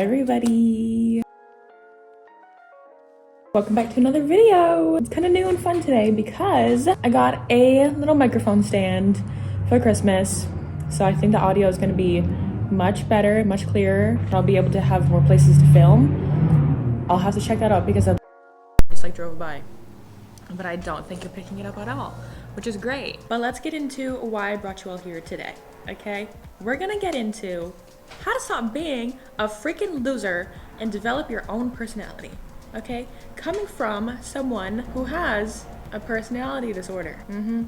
Hi everybody! Welcome back to another video. It's kind of new and fun today because I got a little microphone stand for Christmas. So I think the audio is going to be much better, much clearer. I'll be able to have more places to film. I'll have to check that out because I just like drove by. But I don't think you're picking it up at all, which is great. But let's get into why I brought you all here today, okay? We're gonna get into how to stop being a freaking loser and develop your own personality, okay? Coming from someone who has a personality disorder.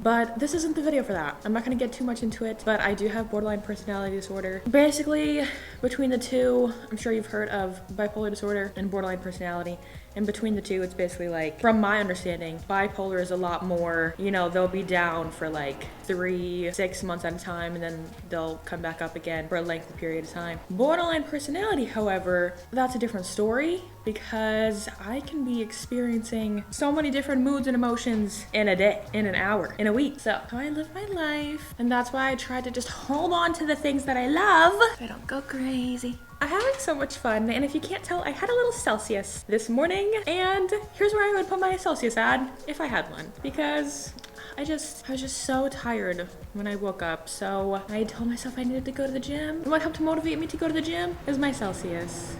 But this isn't the video for that. I'm not gonna get too much into it, but I do have borderline personality disorder. Basically, between the two, I'm sure you've heard of bipolar disorder and borderline personality. And between the two, it's basically like, from my understanding, bipolar is a lot more, you know, they'll be down for like 3-6 months at a time, and then they'll come back up again for a lengthy period of time. Borderline personality, however, that's a different story because I can be experiencing so many different moods and emotions in a day, in an hour, in a week. So how I live my life, and that's why I try to just hold on to the things that I love so I don't go crazy. I'm having so much fun, and if you can't tell, I had a little Celsius this morning, and here's where I would put my Celsius ad if I had one, because I was just so tired when I woke up, so I told myself I needed to go to the gym. And what helped to motivate me to go to the gym is my Celsius.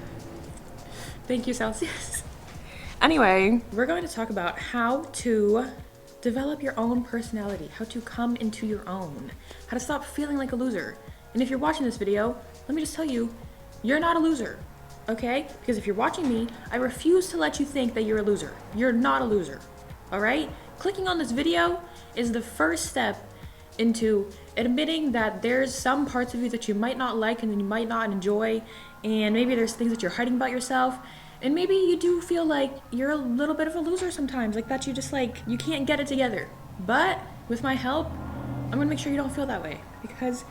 Thank you, Celsius. Anyway, we're going to talk about how to develop your own personality, how to come into your own, how to stop feeling like a loser. And if you're watching this video, let me just tell you, you're not a loser, okay? Because if you're watching me, I refuse to let you think that you're a loser. You're not a loser, all right? Clicking on this video is the first step into admitting that there's some parts of you that you might not like and that you might not enjoy, and maybe there's things that you're hiding about yourself, and maybe you do feel like you're a little bit of a loser sometimes, like that you just like, you can't get it together. But with my help, I'm gonna make sure you don't feel that way, because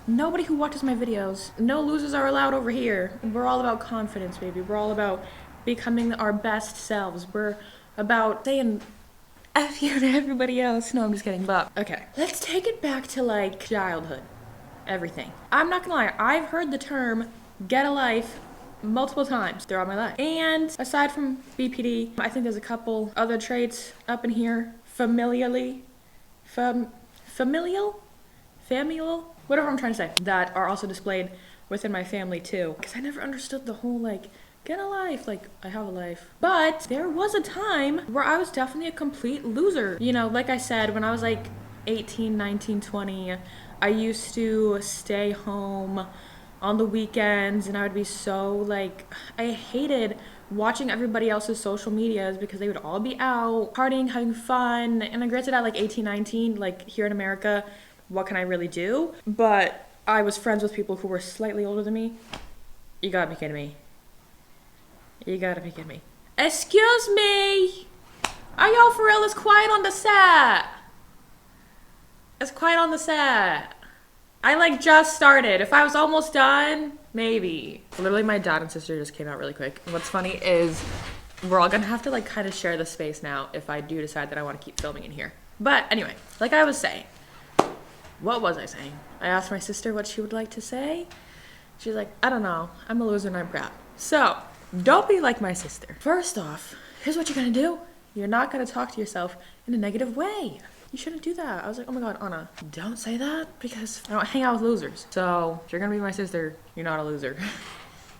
nobody who watches my videos, no losers are allowed over here. We're all about confidence, baby. We're all about becoming our best selves. We're about saying F you to everybody else. No, I'm just kidding, but okay. Let's take it back to like childhood, everything. I'm not gonna lie, I've heard the term get a life multiple times throughout my life. And aside from BPD, I think there's a couple other traits up in here. Familial, whatever I'm trying to say, that are also displayed within my family too. Because I never understood the whole like, get a life, like I have a life. But there was a time where I was definitely a complete loser. You know, like I said, when I was like 18, 19, 20, I used to stay home on the weekends, and I would be so like, I hated watching everybody else's social medias because they would all be out partying, having fun. And I granted at like 18, 19, like here in America, what can I really do? But I was friends with people who were slightly older than me. You gotta be kidding me. You gotta be kidding me. Excuse me! Are y'all for real? It's quiet on the set. It's quiet on the set. I like just started. If I was almost done, maybe. Literally my dad and sister just came out really quick. And what's funny is we're all gonna have to like kind of share the space now if I do decide that I want to keep filming in here. But anyway, like I was saying, what was I saying? I asked my sister what she would like to say. She's like, I don't know. I'm a loser and I'm proud. So, don't be like my sister. First off, here's what you're gonna do. You're not gonna talk to yourself in a negative way. You shouldn't do that. I was like, oh my God, Anna, don't say that because I don't hang out with losers. So, if you're gonna be my sister, you're not a loser.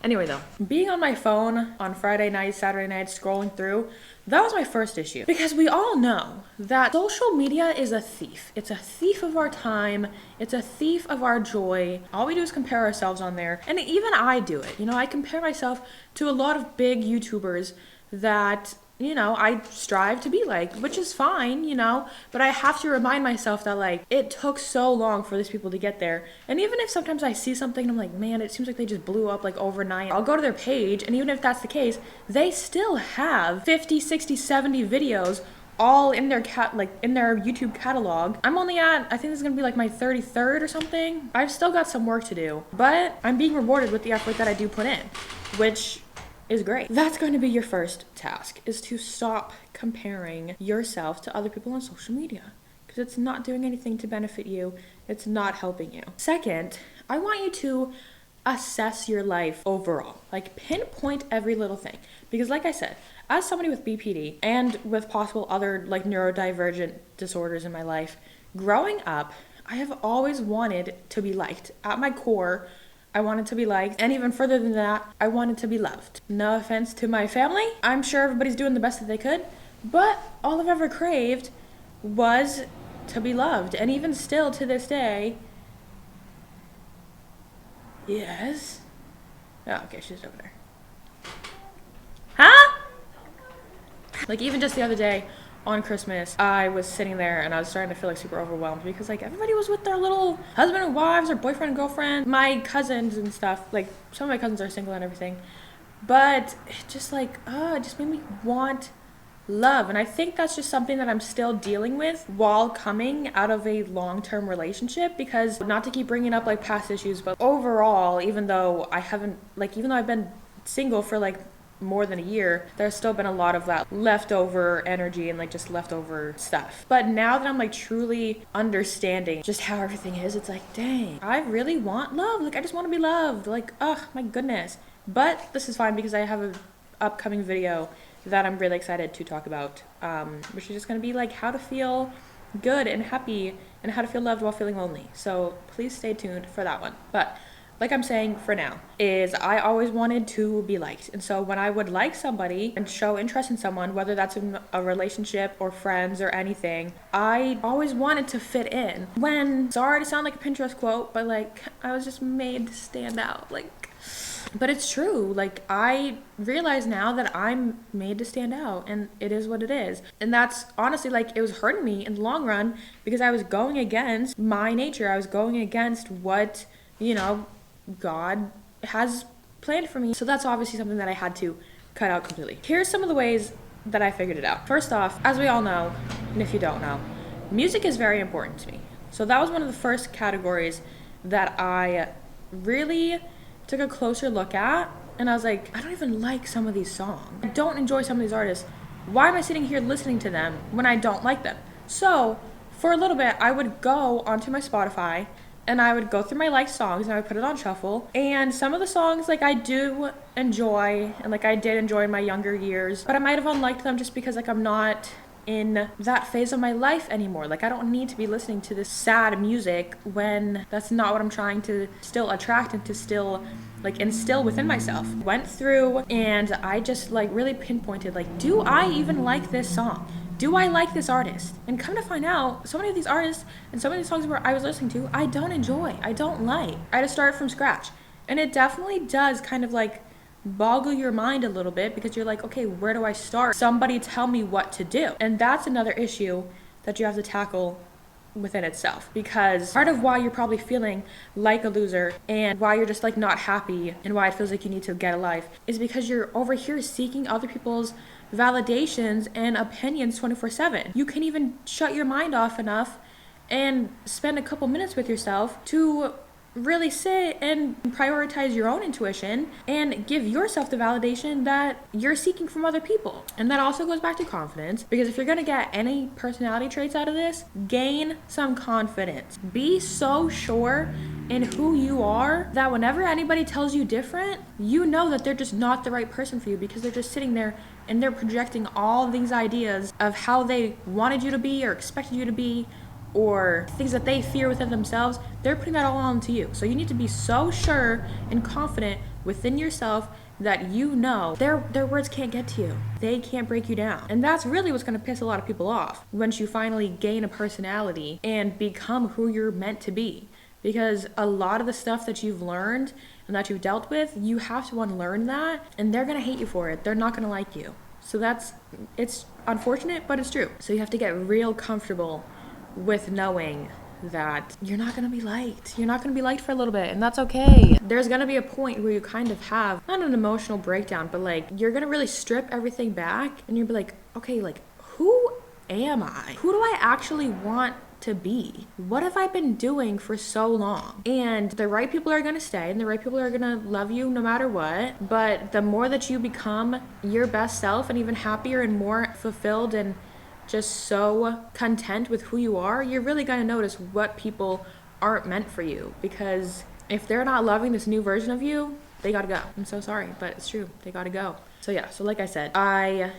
Anyway though, being on my phone on Friday night, Saturday night, scrolling through, that was my first issue. Because we all know that social media is a thief. It's a thief of our time. It's a thief of our joy. All we do is compare ourselves on there. And even I do it. You know, I compare myself to a lot of big YouTubers that, you know, I strive to be like, which is fine, you know, but I have to remind myself that like, it took so long for these people to get there. And even if sometimes I see something and I'm like, man, it seems like they just blew up like overnight, I'll go to their page, and even if that's the case, they still have 50, 60, 70 videos all in their in their YouTube catalog. I'm only at, I think this is gonna be like my 33rd or something. I've still got some work to do, but I'm being rewarded with the effort that I do put in, which is great. That's going to be your first task, is to stop comparing yourself to other people on social media, because it's not doing anything to benefit you. It's not helping you. Second, I want you to assess your life overall. Like pinpoint every little thing. Because like I said, as somebody with BPD and with possible other like neurodivergent disorders in my life, growing up, I have always wanted to be liked. At my core, I wanted to be liked, and even further than that, I wanted to be loved. No offense to my family, I'm sure everybody's doing the best that they could, but all I've ever craved was to be loved. And even still to this day, yes. Oh, okay, she's over there. Huh? Like even just the other day on Christmas, I was sitting there and I was starting to feel like super overwhelmed because like everybody was with their little husband and wives or boyfriend and girlfriend, my cousins and stuff. Like some of my cousins are single and everything, but it just like, it just made me want love. And I think that's just something that I'm still dealing with while coming out of a long-term relationship, because not to keep bringing up like past issues, but overall, even though I've been single for like more than a year, there's still been a lot of that leftover energy and like just leftover stuff. But now that I'm like truly understanding just how everything is, it's like, dang, I really want love. Like I just want to be loved. Like, oh my goodness. But this is fine because I have an upcoming video that I'm really excited to talk about, which is just going to be like how to feel good and happy and how to feel loved while feeling lonely. So please stay tuned for that one. But like I'm saying for now, is I always wanted to be liked. And so when I would like somebody and show interest in someone, whether that's in a relationship or friends or anything, I always wanted to fit in. When, sorry to sound like a Pinterest quote, but like I was just made to stand out. But it's true. Like I realize now that I'm made to stand out, and it is what it is. And that's honestly like it was hurting me in the long run because I was going against my nature. I was going against what, God has planned for me. So that's obviously something that I had to cut out completely. Here's some of the ways that I figured it out. First off, as we all know, and if you don't know, music is very important to me. So that was one of the first categories that I really took a closer look at. And I was like, I don't even like some of these songs. I don't enjoy some of these artists. Why am I sitting here listening to them when I don't like them? So for a little bit, I would go onto my Spotify and I would go through my liked songs and I would put it on shuffle. And some of the songs like I do enjoy and like I did enjoy in my younger years, but I might have unliked them just because like I'm not in that phase of my life anymore. Like I don't need to be listening to this sad music when that's not what I'm trying to still attract and to still like instill within myself. Went through and I just like really pinpointed like, do I even like this song? Do I like this artist? And come to find out, so many of these artists and so many of the songs where I was listening to, I don't enjoy, I don't like. I had to start from scratch. And it definitely does kind of like boggle your mind a little bit because you're like, okay, where do I start? Somebody tell me what to do. And that's another issue that you have to tackle within itself, because part of why you're probably feeling like a loser and why you're just like not happy and why it feels like you need to get a life is because you're over here seeking other people's validations and opinions 24/7. You can even shut your mind off enough and spend a couple minutes with yourself to really sit and prioritize your own intuition and give yourself the validation that you're seeking from other people. And that also goes back to confidence, because if you're going to get any personality traits out of this, gain some confidence. Be so sure in who you are that whenever anybody tells you different, you know that they're just not the right person for you, because they're just sitting there and they're projecting all these ideas of how they wanted you to be or expected you to be, or things that they fear within themselves. They're putting that all onto you. So you need to be so sure and confident within yourself that you know their words can't get to you. They can't break you down. And that's really what's going to piss a lot of people off once you finally gain a personality and become who you're meant to be. Because a lot of the stuff that you've learned and that you've dealt with, you have to unlearn that, and they're going to hate you for it. They're not going to like you. So it's unfortunate, but it's true. So you have to get real comfortable with knowing that you're not going to be liked. You're not going to be liked for a little bit, and that's okay. There's going to be a point where you kind of have, not an emotional breakdown, but like you're going to really strip everything back and you'll be like, okay, like who am I? Who do I actually want to be? What have I been doing for so long? And the right people are going to stay and the right people are going to love you no matter what. But the more that you become your best self and even happier and more fulfilled and just so content with who you are, you're really going to notice what people aren't meant for you, because if they're not loving this new version of you, they gotta go. I'm so sorry, but it's true. They gotta go. So yeah, so like I said, I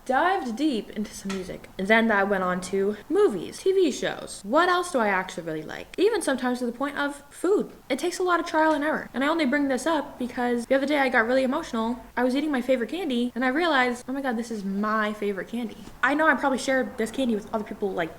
dived deep into some music. And then that went on to movies, TV shows. What else do I actually really like? Even sometimes to the point of food. It takes a lot of trial and error. And I only bring this up because the other day I got really emotional. I was eating my favorite candy and I realized, oh my god, this is my favorite candy. I know I probably shared this candy with other people like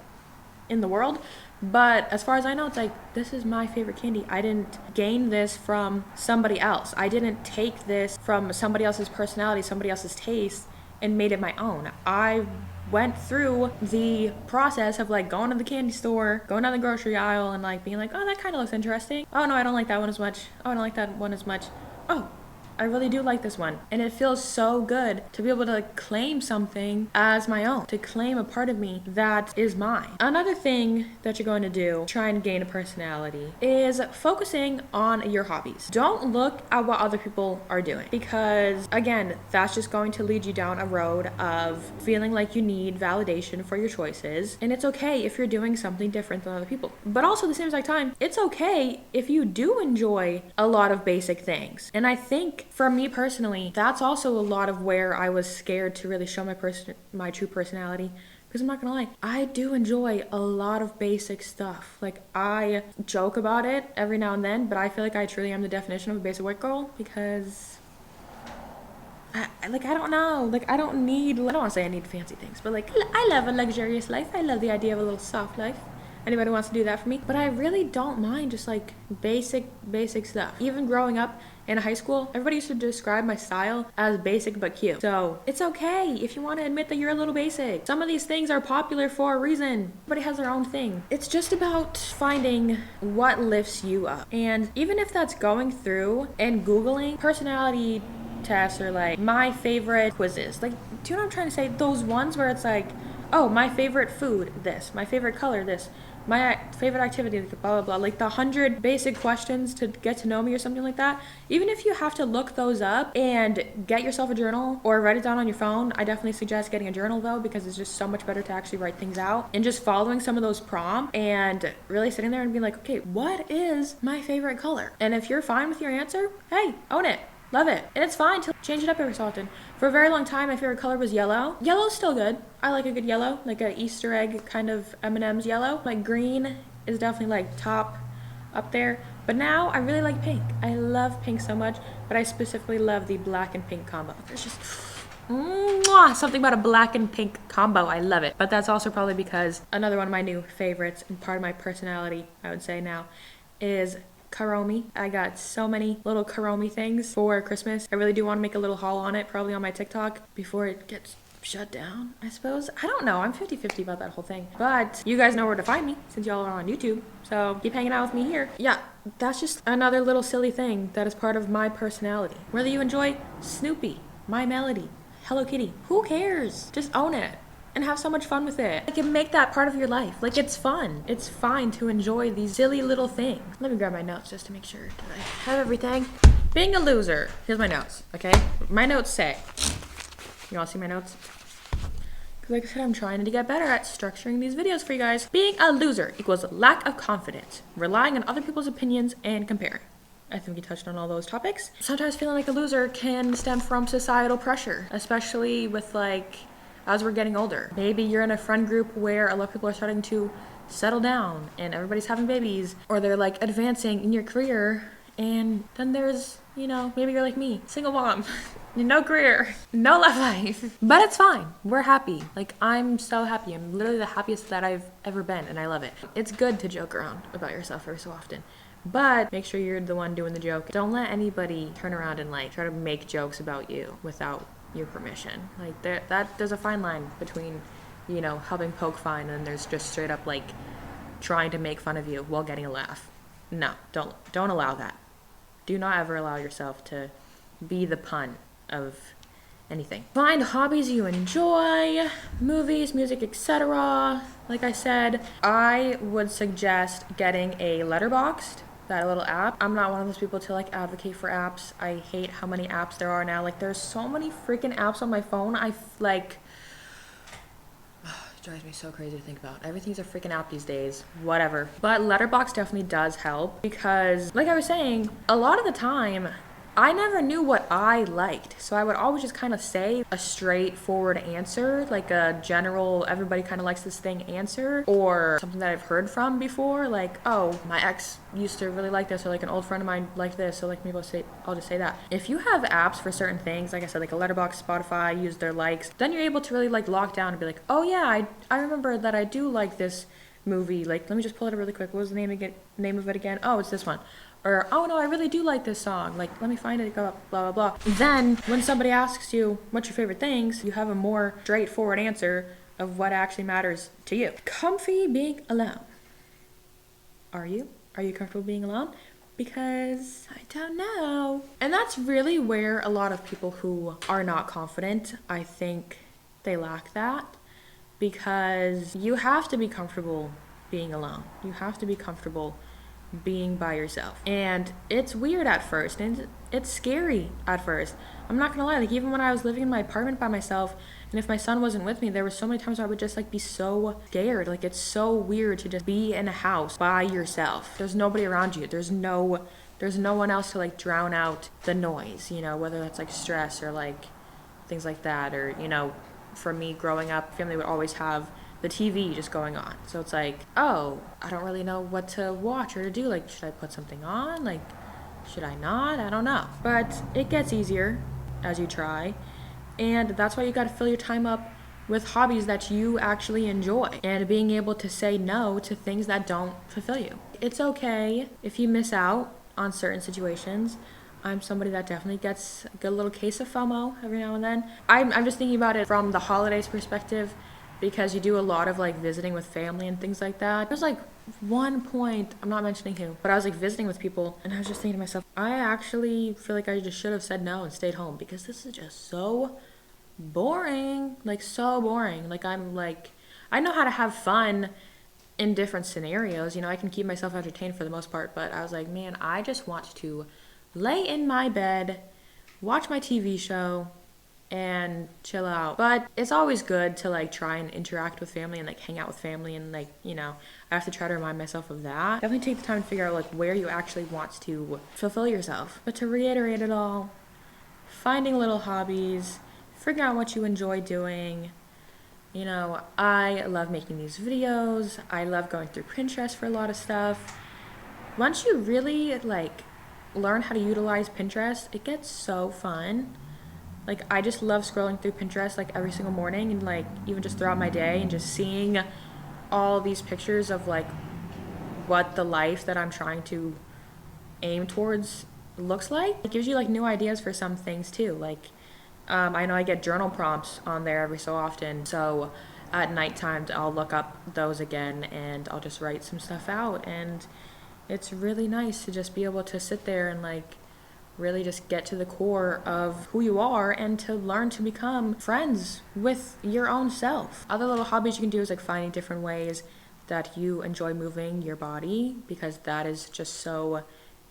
in the world, but as far as I know, it's like, this is my favorite candy. I didn't gain this from somebody else. I didn't take this from somebody else's personality, somebody else's taste, and made it my own. I went through the process of like going to the candy store, going down the grocery aisle and like being like, oh, that kind of looks interesting. Oh no, I don't like that one as much. Oh, I don't like that one as much. Oh, I really do like this one. And it feels so good to be able to claim something as my own, to claim a part of me that is mine. Another thing that you're going to do, try and gain a personality, is focusing on your hobbies. Don't look at what other people are doing, because again, that's just going to lead you down a road of feeling like you need validation for your choices. And it's okay if you're doing something different than other people. But also at the same exact time, it's okay if you do enjoy a lot of basic things. And I think for me personally, that's also a lot of where I was scared to really show my true personality. Because I'm not gonna lie, I do enjoy a lot of basic stuff. Like, I joke about it every now and then, but I feel like I truly am the definition of a basic white girl, because I don't know. Like, I don't want to say I need fancy things, but like, I love a luxurious life. I love the idea of a little soft life. Anybody wants to do that for me? But I really don't mind just like basic stuff. Even growing up in high school, everybody used to describe my style as basic but cute. So it's okay if you want to admit that you're a little basic. Some of these things are popular for a reason. Everybody has their own thing. It's just about finding what lifts you up. And even if that's going through and Googling personality tests or like my favorite quizzes, like, do you know what I'm trying to say? Those ones where it's like, oh, my favorite food, this, my favorite color, this, my favorite activity, blah, blah, blah, like the 100 basic questions to get to know me or something like that. Even if you have to look those up and get yourself a journal or write it down on your phone, I definitely suggest getting a journal though, because it's just so much better to actually write things out and just following some of those prompts and really sitting there and being like, okay, what is my favorite color? And if you're fine with your answer, hey, own it. Love it. And it's fine to change it up every so often. For a very long time, my favorite color was yellow. Yellow's still good. I like a good yellow, like a Easter egg kind of M&M's yellow. Like green is definitely like top up there. But now I really like pink. I love pink so much, but I specifically love the black and pink combo. There's just something about a black and pink combo. I love it. But that's also probably because another one of my new favorites and part of my personality, I would say now, is Karomi. I got so many little Karomi things for Christmas. I really do want to make a little haul on it, probably on my TikTok, before it gets shut down, I suppose. I don't know. I'm 50-50 about that whole thing. But you guys know where to find me since y'all are on YouTube. So keep hanging out with me here. Yeah, that's just another little silly thing that is part of my personality. Whether you enjoy Snoopy, My Melody, Hello Kitty, who cares? Just own it. And have so much fun with it. Like, and make that part of your life. Like, it's fun. It's fine to enjoy these silly little things. Let me grab my notes just to make sure that I have everything. Being a loser. Here's my notes, okay? My notes say, you all see my notes? Because like I said, I'm trying to get better at structuring these videos for you guys. Being a loser equals lack of confidence, relying on other people's opinions, and comparing. I think we touched on all those topics. Sometimes feeling like a loser can stem from societal pressure, especially with like, as we're getting older. Maybe you're in a friend group where a lot of people are starting to settle down and everybody's having babies, or they're like advancing in your career, and then there's, you know, maybe you're like me, single mom, no career, no love life. But it's fine. We're happy. Like, I'm so happy. I'm literally the happiest that I've ever been, and I love it. It's good to joke around about yourself every so often, but make sure you're the one doing the joke. Don't let anybody turn around and like try to make jokes about you without your permission. Like, there's a fine line between, you know, helping poke fun and there's just straight up like trying to make fun of you while getting a laugh. No, don't allow that. Do not ever allow yourself to be the pun of anything. Find hobbies you enjoy, movies, music, etc. Like I said, I would suggest getting a Letterboxd, that little app. I'm not one of those people to like advocate for apps. I hate how many apps there are now. Like, there's so many freaking apps on my phone. It drives me so crazy to think about. Everything's a freaking app these days. Whatever. But Letterboxd definitely does help because, like I was saying, a lot of the time, I never knew what I liked. So I would always just kind of say a straightforward answer, like a general, everybody kind of likes this thing answer, or something that I've heard from before, like, oh, my ex used to really like this, or like an old friend of mine liked this, so like maybe I'll just say that. If you have apps for certain things, like I said, like a Letterboxd, Spotify, use their likes, then you're able to really like lock down and be like, oh yeah, I remember that I do like this movie. Like, let me just pull it up really quick. What was the name of it again? Oh, it's this one. Or, oh no, I really do like this song. Like, let me find it, go up, blah, blah, blah. Then, when somebody asks you, what's your favorite things, you have a more straightforward answer of what actually matters to you. Comfy being alone. Are you? Are you comfortable being alone? Because I don't know. And that's really where a lot of people who are not confident, I think they lack that. Because you have to be comfortable being alone. You have to be comfortable being by yourself. And it's weird at first, and it's scary at first. I'm not gonna lie, like even when I was living in my apartment by myself, and if my son wasn't with me, there were so many times where I would just like be so scared. Like it's so weird to just be in a house by yourself. There's nobody around you. There's no one else to like drown out the noise, you know, whether that's like stress or like things like that. Or, you know, for me growing up, family would always have the TV just going on. So it's like, oh, I don't really know what to watch or to do. Like, should I put something on? Like, should I not? I don't know. But it gets easier as you try. And that's why you got to fill your time up with hobbies that you actually enjoy and being able to say no to things that don't fulfill you. It's okay if you miss out on certain situations. I'm somebody that definitely gets a good little case of FOMO every now and then. I'm just thinking about it from the holidays perspective, because you do a lot of like visiting with family and things like that. There's like one point, I'm not mentioning who, but I was like visiting with people and I was just thinking to myself, I actually feel like I just should have said no and stayed home because this is just so boring. Like so boring. Like I'm like, I know how to have fun in different scenarios. You know, I can keep myself entertained for the most part, but I was like, man, I just want to lay in my bed, watch my TV show, and chill out. But it's always good to like try and interact with family and like hang out with family, and like, you know, I have to try to remind myself of that. Definitely take the time to figure out like where you actually want to fulfill yourself. But to reiterate it all, finding little hobbies, figuring out what you enjoy doing. You know, I love making these videos. I love going through Pinterest for a lot of stuff. Once you really like learn how to utilize Pinterest, it gets so fun. Like, I just love scrolling through Pinterest, like, every single morning and, like, even just throughout my day and just seeing all these pictures of, like, what the life that I'm trying to aim towards looks like. It gives you, like, new ideas for some things, too. Like, I know I get journal prompts on there every so often, so at nighttime I'll look up those again and I'll just write some stuff out. And it's really nice to just be able to sit there and, like, really just get to the core of who you are and to learn to become friends with your own self. Other little hobbies you can do is like finding different ways that you enjoy moving your body, because that is just so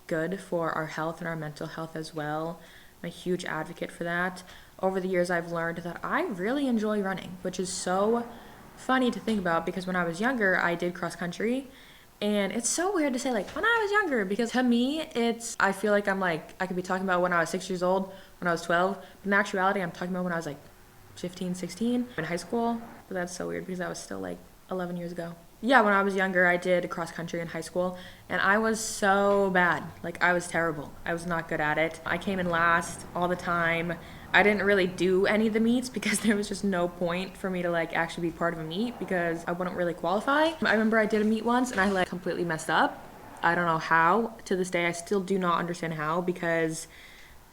good for our health and our mental health as well. I'm a huge advocate for that. Over the years, I've learned that I really enjoy running, which is so funny to think about because when I was younger, I did cross country. And it's so weird to say, like, when I was younger, because to me, I feel like I'm like, I could be talking about when I was 6 years old, when I was 12, but in actuality, I'm talking about when I was like 15, 16, in high school. But that's so weird because that was still like 11 years ago. Yeah, when I was younger, I did cross country in high school, and I was so bad. Like, I was terrible. I was not good at it. I came in last all the time. I didn't really do any of the meets because there was just no point for me to like actually be part of a meet because I wouldn't really qualify. I remember I did a meet once and I like completely messed up. I don't know how. To this day, I still do not understand how, because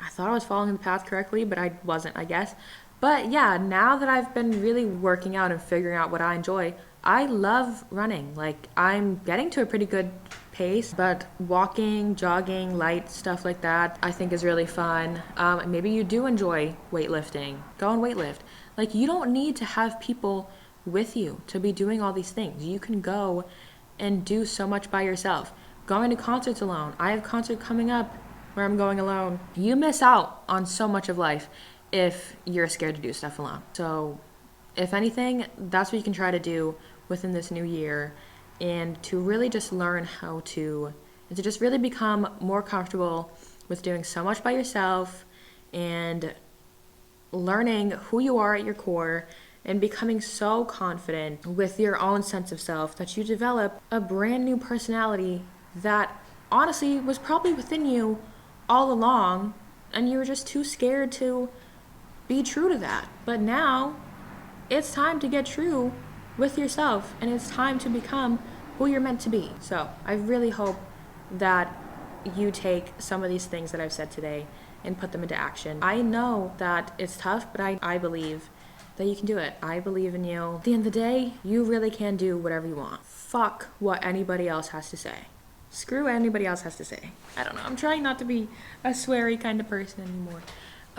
I thought I was following the path correctly, but I wasn't, I guess. But yeah, now that I've been really working out and figuring out what I enjoy, I love running. Like, I'm getting to a pretty good pace, but walking, jogging, light stuff like that, I think is really fun. Maybe you do enjoy weightlifting. Go and weightlift. Like, you don't need to have people with you to be doing all these things. You can go and do so much by yourself. Going to concerts alone. I have a concert coming up where I'm going alone. You miss out on so much of life if you're scared to do stuff alone. So if anything, that's what you can try to do within this new year, and to really just learn how to just really become more comfortable with doing so much by yourself and learning who you are at your core and becoming so confident with your own sense of self that you develop a brand new personality that honestly was probably within you all along, and you were just too scared to be true to that. But now it's time to get true with yourself, and it's time to become who you're meant to be. So I really hope that you take some of these things that I've said today and put them into action. I know that it's tough, but I believe that you can do it. I believe in you. At the end of the day, you really can do whatever you want. Fuck what anybody else has to say. Screw what anybody else has to say. I don't know. I'm trying not to be a sweary kind of person anymore.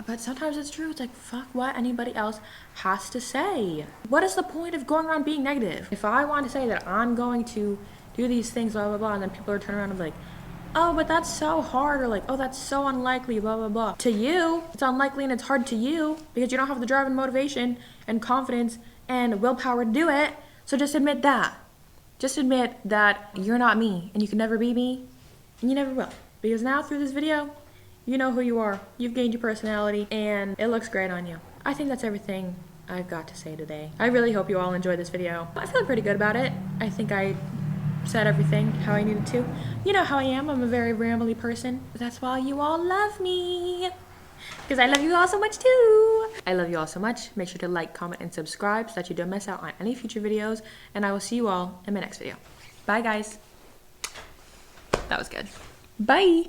But sometimes it's true. It's like, fuck what anybody else has to say. What is the point of going around being negative? If I want to say that I'm going to do these things, blah, blah, blah, and then people are turning around and be like, oh, but that's so hard, or like, oh, that's so unlikely, blah, blah, blah. To you, it's unlikely and it's hard to you because you don't have the drive and motivation and confidence and willpower to do it. So just admit that. Just admit that you're not me and you can never be me, and you never will. Because now through this video, you know who you are. You've gained your personality and it looks great on you. I think that's everything I've got to say today. I really hope you all enjoyed this video. I feel pretty good about it. I think I said everything how I needed to. You know how I am. I'm a very rambly person. But that's why you all love me. Because I love you all so much too. I love you all so much. Make sure to like, comment, and subscribe so that you don't miss out on any future videos. And I will see you all in my next video. Bye, guys. That was good. Bye.